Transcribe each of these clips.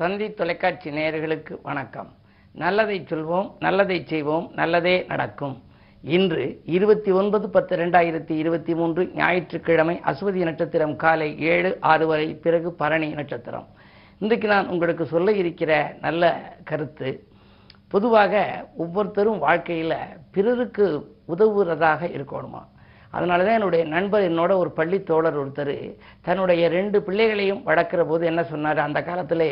தந்தி தொலைக்காட்சி நேயர்களுக்கு வணக்கம். நல்லதை சொல்வோம், நல்லதை செய்வோம், நல்லதே நடக்கும். இன்று 29/10/2023 ஞாயிற்றுக்கிழமை அஸ்வதி நட்சத்திரம் காலை 7:06 வரை, பிறகு பரணி நட்சத்திரம். இன்றைக்கு நான் உங்களுக்கு சொல்ல இருக்கிற நல்ல கருத்து, பொதுவாக ஒவ்வொருத்தரும் வாழ்க்கையில் பிறருக்கு உதவுறதாக இருக்கணுமா. அதனால தான் என்னுடைய நண்பர், என்னோட ஒரு பள்ளி தோழர் ஒருத்தர் தன்னுடைய 2 பிள்ளைகளையும் வளர்க்குற போது என்ன சொன்னார், அந்த காலத்திலே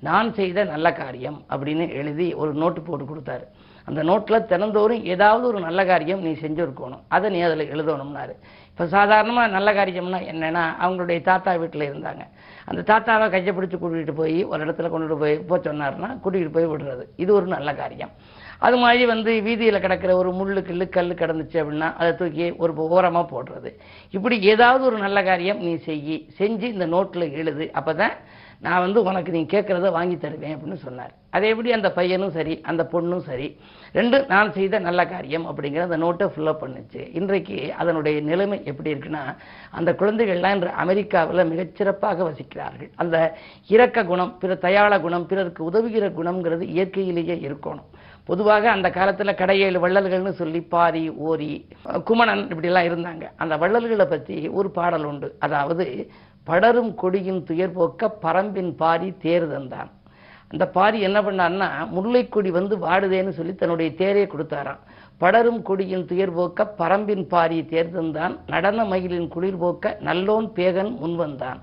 நான் செய்த நல்ல காரியம் அப்படின்னு எழுதி ஒரு நோட்டு போட்டு கொடுத்தாரு. அந்த நோட்டில் தினந்தோறும் ஏதாவது ஒரு நல்ல காரியம் நீ செஞ்சுருக்கணும், அதை நீ அதில் எழுதணும்னாரு. இப்போ சாதாரணமாக நல்ல காரியம்னா என்னென்னா, அவங்களுடைய தாத்தா வீட்டில் இருந்தாங்க. அந்த தாத்தாவை கையை பிடிச்சி கூட்டிகிட்டு போய் ஒரு இடத்துல கொண்டுட்டு போய் சொன்னார்னா கூட்டிகிட்டு போய் விடுறது, இது ஒரு நல்ல காரியம். அது மாதிரி வீதியில் கிடக்கிற ஒரு முள்ளு கல் கிடந்துச்சு அப்படின்னா அதை தூக்கி ஒரு ஓரமாக போடுறது. இப்படி ஏதாவது ஒரு நல்ல காரியம் நீ செஞ்சு இந்த நோட்டில் எழுது, அப்போ தான் நான் உனக்கு நீ கேட்குறத வாங்கி தருவேன் அப்படின்னு சொன்னார். அதே எப்படி அந்த பையனும் சரி அந்த பொண்ணும் சரி 2 நான் செய்த நல்ல காரியம் அப்படிங்கிற அந்த நோட்டை ஃபுல்லப் பண்ணுச்சு. இன்றைக்கு அதனுடைய நிலைமை எப்படி இருக்குன்னா, அந்த குழந்தைகள்லாம் இன்று அமெரிக்காவில் மிகச்சிறப்பாக வசிக்கிறார்கள். அந்த இரக்க குணம், தயாள குணம், பிறருக்கு உதவுகிற குணம்ங்கிறது இயற்கையிலேயே இருக்கணும். பொதுவாக அந்த காலத்தில் கடையேழு வள்ளல்கள்னு சொல்லி பாரி, ஓரி, குமணன் இப்படிலாம் இருந்தாங்க. அந்த வள்ளல்களை பற்றி ஒரு பாடல் உண்டு. அதாவது, படரும் கொடியின் துயர் போக்க பரம்பின் பாரி தேர் தந்தான். அந்த பாரி என்ன பண்ணார்னா, முல்லைக்கொடி வாடுதேன்னு சொல்லி தன்னுடைய தேரையை கொடுத்தாராம். படரும் கொடியின் துயர் போக்க பரம்பின் பாரி தேர் தந்தான், நடன மயிலின் குளிர் போக்க நல்லோன் பேகன் முன்வந்தான்.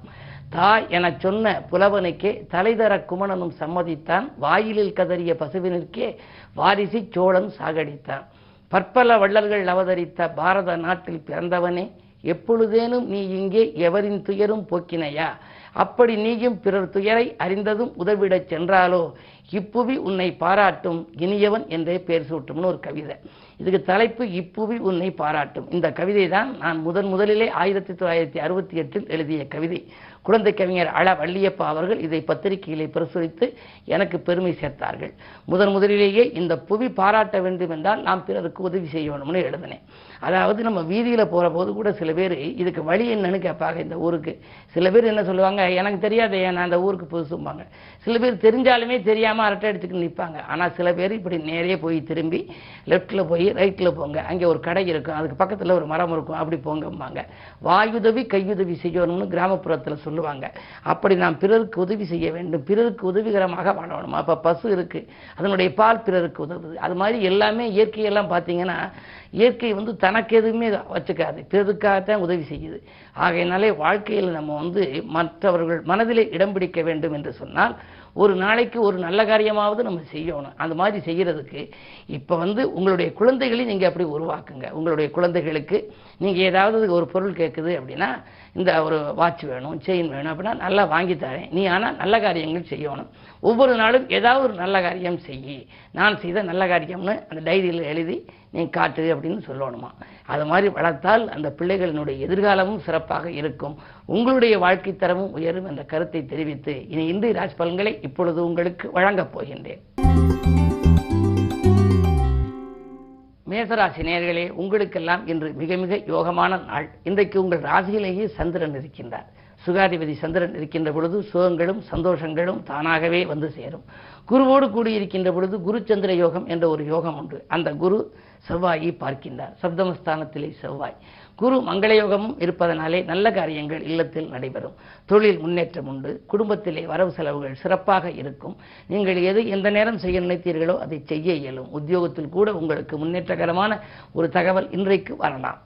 தாய் என சொன்ன புலவனுக்கே தலைதர குமணனும் சம்மதித்தான், வாயிலில் கதறிய பசுவினிற்கே வாரிசி சோழன் சாகடித்தான். பற்பல வள்ளல்கள் அவதரித்த பாரத நாட்டில் பிறந்தவனே, எப்பொழுதேனும் நீ இங்கே எவரின் துயரும் போக்கினையா, அப்படி நீயும் பிறர் துயரை அறிந்ததும் உதவிடச் சென்றாலோ, இப்புவி உன்னை பாராட்டும் இனியவன் என்றே பேர் சூட்டும்னு ஒரு கவிதை. இதுக்கு தலைப்பு இப்புவி உன்னை பாராட்டும். இந்த கவிதை தான் நான் முதலிலே 1968 எழுதிய கவிதை. குழந்தை கவிஞர் அள வள்ளியப்பா அவர்கள் இதை பத்திரிகையிலே பிரசுரித்து எனக்கு பெருமை சேர்த்தார்கள். முதலிலேயே இந்த புவி பாராட்ட வேண்டும் என்றால் நாம் பிறருக்கு உதவி செய்யணும்னு எழுதினேன். அதாவது, நம்ம வீதியில் போகிற போது கூட சில பேர் இதுக்கு வழி என்னன்னு கேட்பாங்க. இந்த ஊருக்கு சில பேர் என்ன சொல்லுவாங்க, எனக்கு தெரியாதே, நான் அந்த ஊருக்கு புதுசும்பாங்க. சில பேர் தெரிஞ்சாலுமே தெரியாமல் அரட்டை அடிச்சுட்டு நிற்பாங்க. ஆனால் சில பேர் இப்படி நேரே போய் திரும்பி லெஃப்டில் போய் ரைட்டில் போங்க, அங்கே ஒரு கடை இருக்கும், அதுக்கு பக்கத்தில் ஒரு மரம் இருக்கும், அப்படி போங்கம்பாங்க. வாயுதவி கையுதவி செய்யணும்னு கிராமப்புறத்தில் சொல்லுவாங்க. அப்படி நாம் பிறருக்கு உதவி செய்ய வேண்டும், பிறருக்கு உதவிகரமாக வாழணும். அப்போ பசு இருக்கு, அதனுடைய பால் பிறருக்கு உதவுது. அது மாதிரி எல்லாமே இயற்கையெல்லாம் பார்த்தீங்கன்னா, இயற்கை தனக்கு எதுவுமே வச்சுக்காது, பிறருக்காகத்தான் உதவி செய்யுது. ஆகையினாலே வாழ்க்கையில் நம்ம மற்றவர்கள் மனதிலே இடம் பிடிக்க வேண்டும் என்று சொன்னால் ஒரு நாளைக்கு ஒரு நல்ல காரியமாவது நம்ம செய்யணும். அந்த மாதிரி செய்கிறதுக்கு இப்போ உங்களுடைய குழந்தைகளை நீங்கள் அப்படி உருவாக்குங்க. உங்களுடைய குழந்தைகளுக்கு நீங்கள் ஏதாவது ஒரு பொருள் கேட்குது அப்படின்னா, இந்த ஒரு வாட்ச் வேணும், செயின் வேணும் அப்படின்னா நல்லா வாங்கி தரேன், நீ ஆனால் நல்ல காரியங்கள் செய்யணும். ஒவ்வொரு நாளும் ஏதாவது ஒரு நல்ல காரியம் செய்யி, நான் செய்த நல்ல காரியம்னு அந்த டைரியில் எழுதி நீ காட்டு அப்படின்னு சொல்லணுமா. அது மாதிரி வளர்த்தால் அந்த பிள்ளைகளினுடைய எதிர்காலமும் சிறப்பாக இருக்கும், உங்களுடைய வாழ்க்கை தரமும் உயரும் என்ற கருத்தை தெரிவித்து இனி இன்றைய ராசி பலன்களை இப்பொழுது உங்களுக்கு வழங்கப் போகின்றேன். மேசராசி நேயர்களே, உங்களுக்கெல்லாம் இன்று மிக மிக யோகமான நாள். இன்றைக்கு உங்கள் ராசியிலேயே சந்திரன் இருக்கின்றார். சுகாதிபதி சந்திரன் இருக்கின்ற பொழுது சுகங்களும் சந்தோஷங்களும் தானாகவே சேரும். குருவோடு கூடியிருக்கின்ற பொழுது குரு சந்திர யோகம் என்ற ஒரு யோகம் உண்டு. அந்த குரு செவ்வாயை பார்க்கின்றார். சப்தமஸ்தானத்திலே செவ்வாய். குரு மங்கள யோகமும் இருப்பதனாலே நல்ல காரியங்கள் இல்லத்தில் நடைபெறும். தொழில் முன்னேற்றம் உண்டு. குடும்பத்திலே வரவு செலவுகள் சிறப்பாக இருக்கும். நீங்கள் எந்த நேரம் செய்ய நினைத்தீர்களோ அதை செய்ய இயலும். உத்தியோகத்தில் கூட உங்களுக்கு முன்னேற்றகரமான ஒரு தகவல் இன்றைக்கு வரலாம்.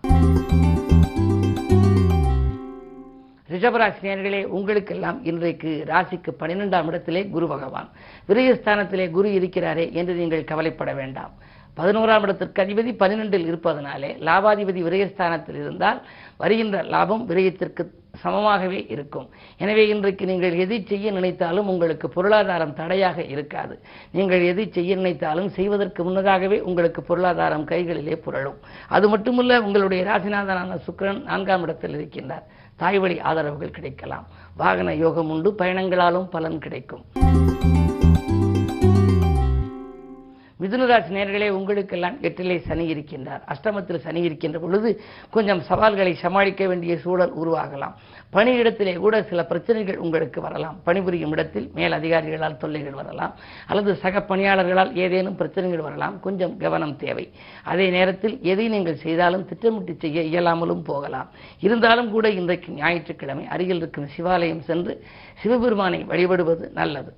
ரிஷபராசி நேயர்களே, உங்களுக்கெல்லாம் இன்றைக்கு ராசிக்கு 12ஆம் இடத்திலே குரு பகவான். விரயஸ்தானத்திலே குரு இருக்கிறாரே என்று நீங்கள் கவலைப்பட வேண்டாம். 11ஆம் இடத்திற்கு அதிபதி 12இல் இருப்பதனாலே லாபாதிபதி விரயஸ்தானத்தில் இருந்தால் வருகின்ற லாபம் விரயத்திற்கு சமமாகவே இருக்கும். எனவே இன்றைக்கு நீங்கள் எதை செய்ய நினைத்தாலும் உங்களுக்கு பொருளாதாரம் தடையாக இருக்காது. நீங்கள் எதை செய்ய நினைத்தாலும் செய்வதற்கு முன்னதாகவே உங்களுக்கு பொருளாதாரம் கைகளிலே புரளும். அது மட்டுமல்ல, உங்களுடைய ராசிநாதனான சுக்கிரன் 4ஆம் இடத்தில் இருக்கின்றார். தாய் வழி ஆதரவுகள் கிடைக்கலாம். வாகன யோகம் உண்டு. பயணங்களாலும் பலன் கிடைக்கும். மிதுன ராசி நேயர்களே, உங்களுக்கெல்லாம் 8லே சனி இருக்கின்றார். அஷ்டமத்தில் சனி இருக்கின்ற பொழுது கொஞ்சம் சவால்களை சமாளிக்க வேண்டிய சூழல் உருவாகலாம். பணியிடத்திலே கூட சில பிரச்சனைகள் உங்களுக்கு வரலாம். பணிபுரியும் இடத்தில் மேல் அதிகாரிகளால் தொல்லைகள் வரலாம், அல்லது சக பணியாளர்களால் ஏதேனும் பிரச்சனைகள் வரலாம். கொஞ்சம் கவனம் தேவை. அதே நேரத்தில் எதை நீங்கள் செய்தாலும் திட்டமிட்டு செய்ய இயலாமலும் போகலாம். இருந்தாலும் கூட இன்றைக்கு ஞாயிற்றுக்கிழமை அருகில் இருக்கும் சிவாலயம் சென்று சிவபெருமானை வழிபடுவது நல்லது.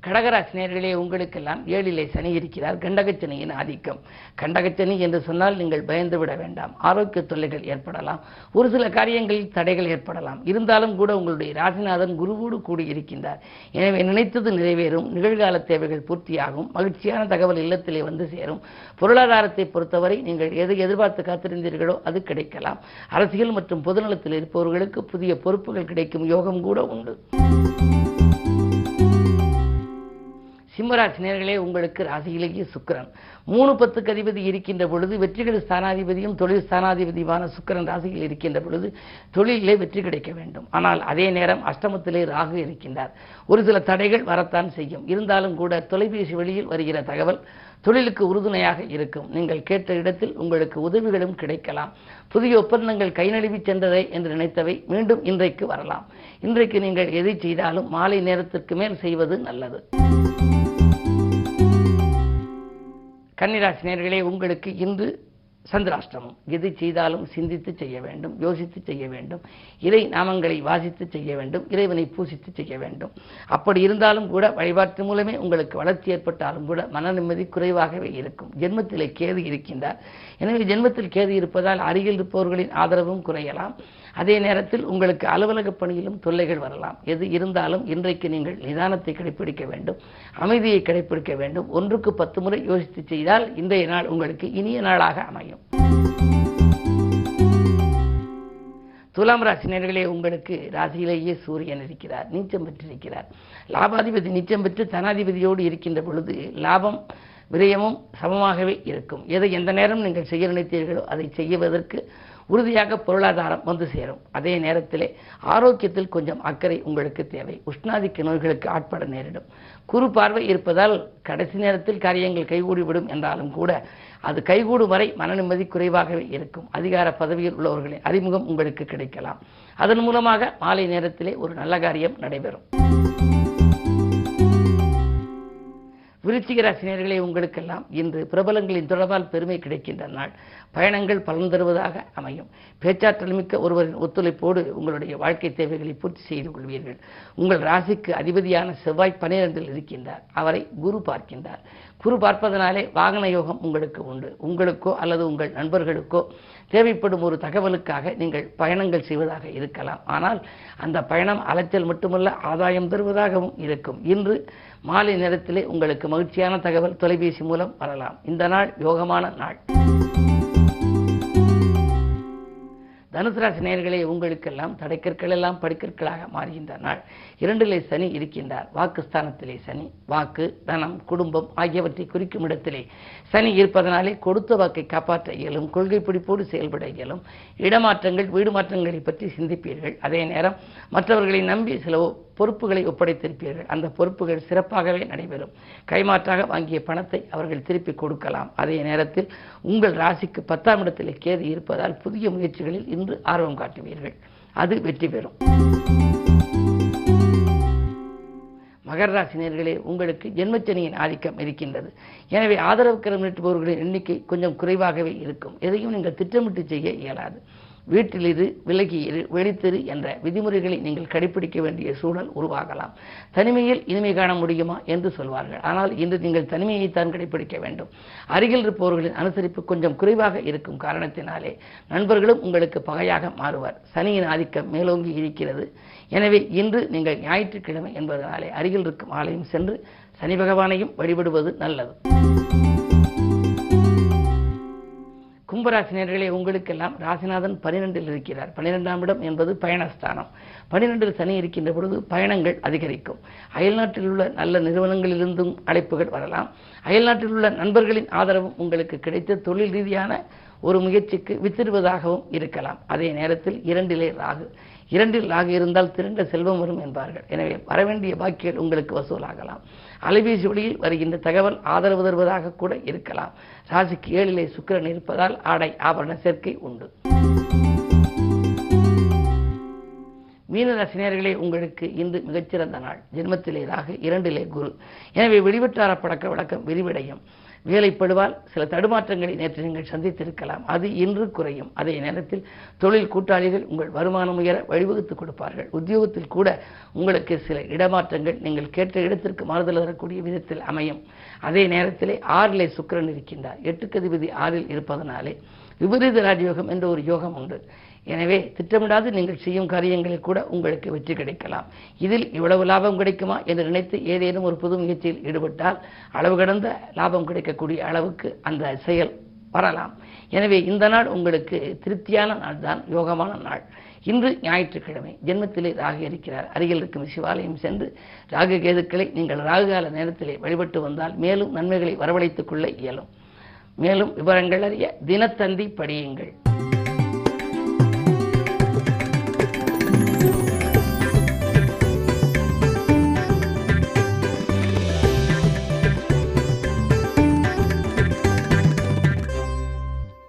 கடகராசி நேயர்களே, உங்களுக்கெல்லாம் 7லே சனி இருக்கிறார். கண்டகச்சனியின் ஆதிக்கம். கண்டகச்சனி என்று சொன்னால் நீங்கள் பயந்து விட வேண்டாம். ஆரோக்கிய தொல்லைகள் ஏற்படலாம், ஒரு சில காரியங்களில் தடைகள் ஏற்படலாம். இருந்தாலும் கூட உங்களுடைய ராசிநாதன் குருவோடு கூடி இருக்கின்றார். எனவே நினைத்தது நிறைவேறும், நிகழ்கால தேவைகள் பூர்த்தியாகும், மகிழ்ச்சியான தகவல் இல்லத்திலே வந்து சேரும். பொருளாதாரத்தை பொறுத்தவரை நீங்கள் எதை எதிர்பார்த்து காத்திருந்தீர்களோ அது கிடைக்கலாம். அரசியல் மற்றும் பொதுநலத்தில் இருப்பவர்களுக்கு புதிய பொறுப்புகள் கிடைக்கும் யோகம் கூட உண்டு. சிம்மராசி நேயர்களே, உங்களுக்கு ராசியிலேயே சுக்கிரன் 3-10 அதிபதி இருக்கின்ற பொழுது வெற்றிகள் ஸ்தானாதிபதியும் தொழில் ஸ்தானாதிபதியுமான சுக்கிரன் ராசியில் இருக்கின்ற பொழுது தொழிலே வெற்றி கிடைக்க வேண்டும். ஆனால் அதே நேரம் அஷ்டமத்திலே ராகு இருக்கின்றார். ஒரு சில தடைகள் வரத்தான் செய்யும். இருந்தாலும் கூட தொலைபேசி வழியில் வருகிற தகவல் தொழிலுக்கு உறுதுணையாக இருக்கும். நீங்கள் கேட்ட இடத்தில் உங்களுக்கு உதவிகளும் கிடைக்கலாம். புதிய ஒப்பந்தங்கள் கை நழுவி சென்றதை என்று நினைத்தவை மீண்டும் இன்றைக்கு வரலாம். இன்றைக்கு நீங்கள் எதை செய்தாலும் மாலை நேரத்திற்கு மேல் செய்வது நல்லது. கன்னிராசி நேயர்களே, உங்களுக்கு இன்று சந்திராஷ்டமம். எது செய்தாலும் சிந்தித்து செய்ய வேண்டும், யோசித்து செய்ய வேண்டும், இறை நாமங்களை வாசித்து செய்ய வேண்டும், இறைவனை பூசித்து செய்ய வேண்டும். அப்படி இருந்தாலும் கூட வழிபாட்டு மூலமே உங்களுக்கு வளர்ச்சி ஏற்பட்டாலும் கூட மன நிம்மதி குறைவாகவே இருக்கும். ஜென்மத்திலே கேது இருக்கின்றார். எனவே ஜென்மத்தில் கேது இருப்பதால் அருகில் இருப்பவர்களின் ஆதரவும் குறையலாம். அதே நேரத்தில் உங்களுக்கு அலுவலக பணியிலும் தொல்லைகள் வரலாம். எது இருந்தாலும் இன்றைக்கு நீங்கள் நிதானத்தை கடைபிடிக்க வேண்டும், அமைதியை கடைபிடிக்க வேண்டும். 1க்கு 10 முறை யோசித்து செய்தால் இன்றைய நாள் உங்களுக்கு இனிய நாளாக அமையும். துலாம் ராசி நேயர்களே, உங்களுக்கு ராசியிலேயே சூரியன் இருக்கிறார், நீச்சம் பெற்றிருக்கிறார். லாபாதிபதி நீச்சம் பெற்று தனாதிபதியோடு இருக்கின்ற பொழுது லாபம் விரயமும் சமமாகவே இருக்கும். எதை எந்த நேரம் நீங்கள் செய்ய நினைத்தீர்களோ அதை செய்வதற்கு உறுதியாக பொருளாதாரம் வந்து சேரும். அதே நேரத்திலே ஆரோக்கியத்தில் கொஞ்சம் அக்கறை உங்களுக்கு தேவை. உஷ்ணாதிக்க நோய்களுக்கு ஆட்பட நேரிடும். குறு பார்வை இருப்பதால் கடைசி நேரத்தில் காரியங்கள் கைகூடிவிடும் என்றாலும் கூட அது கைகூடும் வரை மன நிம்மதி குறைவாகவே இருக்கும். அதிகார பதவியில் உள்ளவர்களின் அறிமுகம் உங்களுக்கு கிடைக்கலாம். அதன் மூலமாக மாலை நேரத்திலே ஒரு நல்ல காரியம் நடைபெறும். விருச்சிக ராசி நேயர்களே, உங்களுக்கெல்லாம் இன்று பிரபலங்களின் தொடர்பால் பெருமை கிடைக்கின்ற நாள். பயணங்கள் பலன் தருவதாக அமையும். பேச்சாற்றல் மிக்க ஒருவரின் ஒத்துழைப்போடு உங்களுடைய வாழ்க்கை தேவைகளை பூர்த்தி செய்து கொள்வீர்கள். உங்கள் ராசிக்கு அதிபதியான செவ்வாய் 12ல் இருக்கின்றார். அவரை குரு பார்க்கின்றார். குரு பார்ப்பதனாலே வாகன யோகம் உங்களுக்கு உண்டு. உங்களுக்கோ அல்லது உங்கள் நண்பர்களுக்கோ தேவைப்படும் ஒரு தகவலுக்காக நீங்கள் பயணங்கள் செய்வதாக இருக்கலாம். ஆனால் அந்த பயணம் அலைச்சல் மட்டுமல்ல, ஆதாயம் தருவதாகவும் இருக்கும். இன்று மாலை நேரத்திலே உங்களுக்கு மகிழ்ச்சியான தகவல் தொலைபேசி மூலம் வரலாம். இந்த நாள் யோகமான நாள். தனுசு ராசி நேயர்களே, உங்களுக்கெல்லாம் தடைக்கற்கள் எல்லாம் படிக்கற்களாக மாறுகின்ற நாள். 2லே சனி இருக்கின்றார். வாக்குஸ்தானத்திலே சனி. வாக்கு, தனம், குடும்பம் ஆகியவற்றை குறிக்கும் இடத்திலே சனி இருப்பதனாலே கொடுத்த வாக்கை காப்பாற்ற இயலும். கொள்கை பிடிப்போடு செயல்பட இயலும். இடமாற்றங்கள், வீடு மாற்றங்களை பற்றி சிந்திப்பீர்கள். அதே நேரம் மற்றவர்களை நம்பி சில பொறுப்புகளை ஒப்படைத்திருப்பீர்கள். அந்த பொறுப்புகள் சிறப்பாகவே நடைபெறும். கைமாற்றாக வாங்கிய பணத்தை அவர்கள் திருப்பி கொடுக்கலாம். அதே நேரத்தில் உங்கள் ராசிக்கு 10ஆம் இடத்தில் கேது இருப்பதால் புதிய முயற்சிகளில் இன்று ஆர்வம் காட்டுவீர்கள். அது வெற்றி பெறும். மகர ராசி நேயர்களே, உங்களுக்கு ஜென்மச்சனியின் ஆதிக்கம் இருக்கின்றது. எனவே ஆதரவு கரம் நீட்டுபவர்களின் எண்ணிக்கை கொஞ்சம் குறைவாகவே இருக்கும். எதையும் நீங்கள் திட்டமிட்டு செய்ய இயலாது. வீட்டில் இரு, விலகி இரு, வெளித்திரு என்ற விதிமுறைகளை நீங்கள் கடைபிடிக்க வேண்டிய சூழல் உருவாகலாம். தனிமையில் இனிமை காண முடியுமா என்று சொல்வார்கள். ஆனால் இன்று நீங்கள் தனிமையைத்தான் கடைபிடிக்க வேண்டும். அருகில் இருப்பவர்களின் அனுசரிப்பு கொஞ்சம் குறைவாக இருக்கும் காரணத்தினாலே நண்பர்களும் உங்களுக்கு பகையாக மாறுவார். சனியின் ஆதிக்கம் மேலோங்கி இருக்கிறது. எனவே இன்று நீங்கள் ஞாயிற்றுக்கிழமை என்பதனாலே அருகில் இருக்கும் ஆலயம் சென்று சனி பகவானையும் வழிபடுவது நல்லது. கும்பராசி நேயர்களே, உங்களுக்கெல்லாம் ராசிநாதன் 12ல் இருக்கிறார். 12ஆம் இடம் என்பது பயணஸ்தானம். 12ல் சனி இருக்கின்ற பொழுது பயணங்கள் அதிகரிக்கும். அயல்நாட்டில் உள்ள நல்ல நிறுவனங்களிலிருந்தும் அழைப்புகள் வரலாம். அயல்நாட்டில் உள்ள நண்பர்களின் ஆதரவும் உங்களுக்கு கிடைத்த தொழில் ரீதியான ஒரு முயற்சிக்கு வித்திடுவதாகவும் இருக்கலாம். அதே நேரத்தில் 2லே ராகு. 2இல் ராகு இருந்தால் திரண்ட செல்வம் வரும் என்பார்கள். எனவே வரவேண்டிய பாக்கியங்கள் உங்களுக்கு வசூலாகலாம். அலைபேசி வழியில் வருகின்ற தகவல் ஆதரவு தருவதாக கூட இருக்கலாம். ராசிக்கு 7லே சுக்கிரன் இருப்பதால் ஆடை ஆபரண சேர்க்கை உண்டு. மீனராசினியர்களே, உங்களுக்கு இன்று மிகச்சிறந்த நாள். ஜென்மத்திலே ராகு, 2லே குரு. எனவே வெளிவட்டார பழக்க வழக்கம் விரிவடையும். வேலைப்படுவால் சில தடுமாற்றங்களை நேற்று நீங்கள் சந்தித்திருக்கலாம். அது இன்று குறையும். அதே நேரத்தில் தொழில் கூட்டாளிகள் உங்கள் வருமானம் உயர வழிவகுத்து கொடுப்பார்கள். உத்தியோகத்தில் கூட உங்களுக்கு சில இடமாற்றங்கள் நீங்கள் கேட்ட இடத்திற்கு மாறுதல் தரக்கூடிய விதத்தில் அமையும். அதே நேரத்திலே 6லே சுக்கிரன் இருக்கின்றார். 8க்கு அதிபதி 6ல் இருப்பதனாலே விபரீத ராஜயோகம் என்ற ஒரு யோகம் உண்டு. எனவே திட்டமிடாது நீங்கள் செய்யும் காரியங்களில் கூட உங்களுக்கு வெற்றி கிடைக்கலாம். இதில் இவ்வளவு லாபம் கிடைக்குமா என்று நினைத்து ஏதேனும் ஒரு புது முயற்சியில் ஈடுபட்டால் அளவு கடந்த லாபம் கிடைக்கக்கூடிய அளவுக்கு அந்த செயல் வரலாம். எனவே இந்த நாள் உங்களுக்கு திருப்தியான நாள் தான், யோகமான நாள். இன்று ஞாயிற்றுக்கிழமை. ஜென்மத்திலே ராகு இருக்கிறார். அருகில் இருக்கும் சிவாலயம் சென்று ராகு கேதுக்களை நீங்கள் ராகுகால நேரத்திலே வழிபட்டு வந்தால் மேலும் நன்மைகளை வரவழைத்துக் கொள்ள இயலும். மேலும் விவரங்கள் அறிய தினத்தந்தி படியுங்கள்.